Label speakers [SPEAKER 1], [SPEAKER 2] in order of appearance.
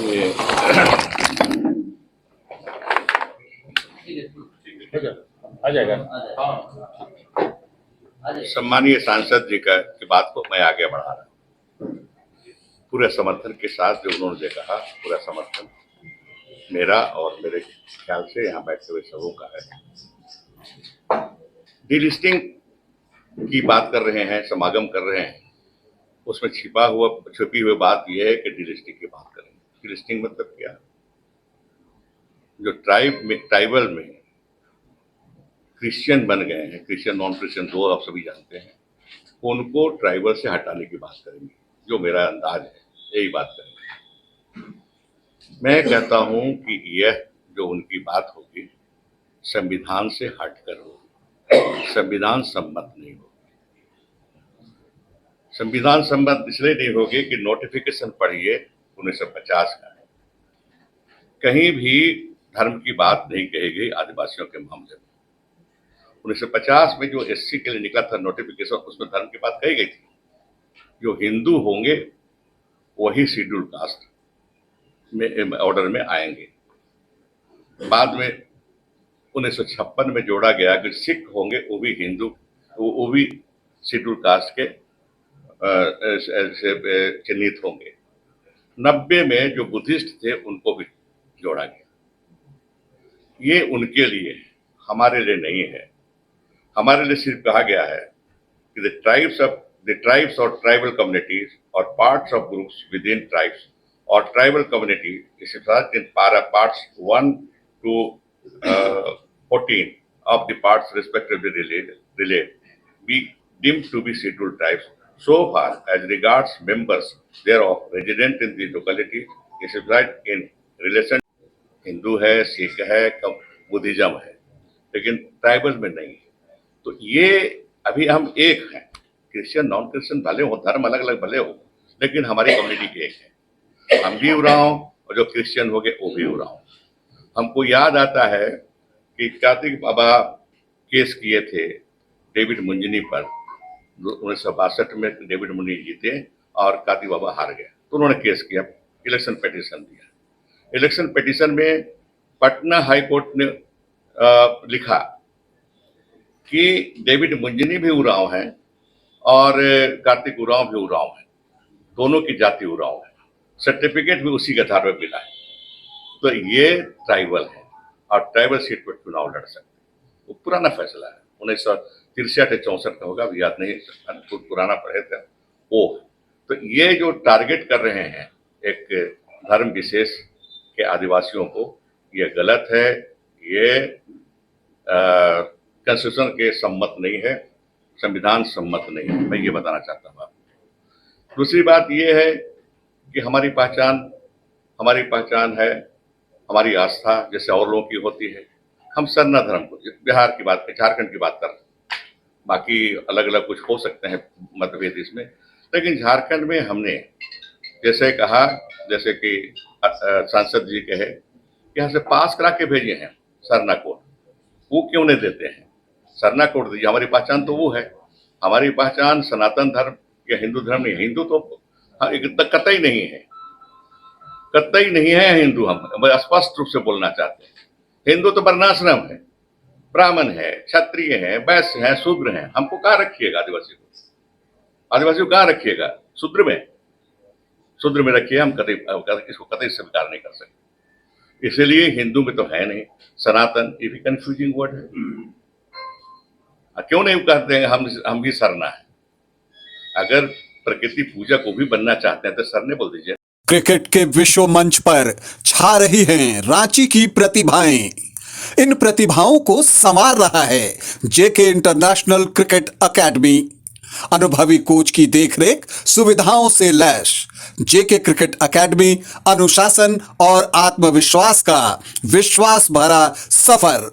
[SPEAKER 1] ये
[SPEAKER 2] आ जाएगा।
[SPEAKER 1] सम्मानीय सांसद जी की बात को मैं आगे बढ़ा रहा हूँ। पूरे समर्थन के साथ जो उन्होंने कहा, पूरा समर्थन मेरा और मेरे ख्याल से यहाँ बैठे हुए सबों का है। डीलिस्टिंग की बात कर रहे हैं, समागम कर रहे हैं, उसमें छुपी हुई बात यह है कि डीलिस्टिंग की बात करेंगे। डीलिस्टिंग मतलब क्या? जो ट्राइबल में क्रिश्चियन बन गए हैं, क्रिश्चियन नॉन क्रिश्चियन दो आप सभी जानते हैं, उनको ट्राइबल से हटाने की बात करेंगे, जो मेरा अंदाज है, यही बात करेंगे। मैं कहता हूं कि यह जो उनकी बात होगी संविधान से हटकर होगी, संविधान सम्मत नहीं होगी। संविधान सम्मत इसलिए नहीं होगी कि नोटिफिकेशन पढ़िए 1950 का, कहीं भी धर्म की बात नहीं कही गई आदिवासियों के मामले में। 1950 में जो एससी के लिए निकला था नोटिफिकेशन, उसमें धर्म की बात कही गई थी। जो हिंदू होंगे वही शेड्यूल कास्ट में ऑर्डर में आएंगे। बाद में 1956 में जोड़ा गया कि सिख होंगे वो भी हिंदू, वो भी शेड्यूल कास्ट के चिन्हित होंगे। 90 में जो बुद्धिस्ट थे उनको भी जोड़ा गया। ये उनके लिए, हमारे लिए नहीं है। हमारे लिए सिर्फ कहा गया है कि द ट्राइब्स और ट्राइबल कम्युनिटीज और parts of groups within tribes और tribal community in parts 1 to 14 of the parts respectively relate be deemed to be scheduled tribes so far as regards members thereof resident in the locality specified in relation Hindu है, सिख है, Buddhism है, लेकिन tribal में नहीं है। तो ये अभी हम एक हैं, क्रिश्चियन नॉन क्रिश्चियन भले हो, धर्म अलग अलग भले हो, लेकिन हमारी कम्युनिटी एक है। हम भी उरांव और जो क्रिश्चियन हो गए वो भी उरांव। हमको याद आता है कि कार्तिक बाबा केस किए थे डेविड मुंजनी पर। 1962 में डेविड मुंजनी जीते और कार्तिक बाबा हार गए, तो उन्होंने केस किया, इलेक्शन पिटीशन दिया। इलेक्शन पिटीशन में पटना हाई कोर्ट ने लिखा कि डेविड मुंजनी भी उरांव है और कार्तिक उरांव भी उरांव है, दोनों की जाति उरांव है, सर्टिफिकेट भी उसी के आधार पर मिला है। तो ये ट्राइबल है और ट्राइबल सीट पर चुनाव लड़ सकते हैं। वो पुराना फैसला है, 1963-64 का होगा, याद नहीं, कुछ पुराना पढ़े थे वो। तो ये जो टारगेट कर रहे हैं एक धर्म विशेष के आदिवासियों को, ये गलत है। ये कॉन्स्टिट्यूशन के सम्मत नहीं है, संविधान सम्मत नहीं है। मैं ये बताना चाहता हूँ आपको। दूसरी बात ये है कि हमारी पहचान है, हमारी आस्था जैसे और लोगों की होती है। हम सरना धर्म को, बिहार की बात, झारखंड की बात कर रहे हैं, बाकी अलग अलग कुछ हो सकते हैं मतभेद इसमें, लेकिन झारखंड में हमने जैसे कहा, जैसे कि सांसद जी कहे कि यहाँ से पास करा के भेजे हैं सरना कोड, वो क्यों नहीं देते हैं? सरना कोड दीजिए। हमारी पहचान तो वो है, हमारी पहचान सनातन धर्म या हिंदू धर्म नहीं है। हिंदू तो कतई नहीं है, कतई नहीं है हिंदू। हम स्पष्ट रूप से बोलना चाहते हैं, हिंदू तो वर्णाश्रम है, ब्राह्मण है, क्षत्रिय है, वैश्य है, शूद्र है। हमको कहाँ रखिएगा? आदिवासी को कहाँ रखिएगा? शूद्र में रखिए। हम इसको कतई स्वीकार नहीं कर सकते। इसलिए हिंदू में तो है नहीं। सनातन ये भी कंफ्यूजिंग वर्ड है। क्यों नहीं कहते हैं हम भी सरना है? अगर प्रकृति पूजा को भी बनना चाहते हैं तो सरने बोल दीजिए।
[SPEAKER 3] क्रिकेट के विश्व मंच पर छा रही हैं रांची की प्रतिभाएं। इन प्रतिभाओं को संवार रहा है जेके इंटरनेशनल क्रिकेट एकेडमी। अनुभवी कोच की देखरेख, सुविधाओं से लैस जेके क्रिकेट एकेडमी अनुशासन और आत्मविश्वास का विश्वास भरा सफर।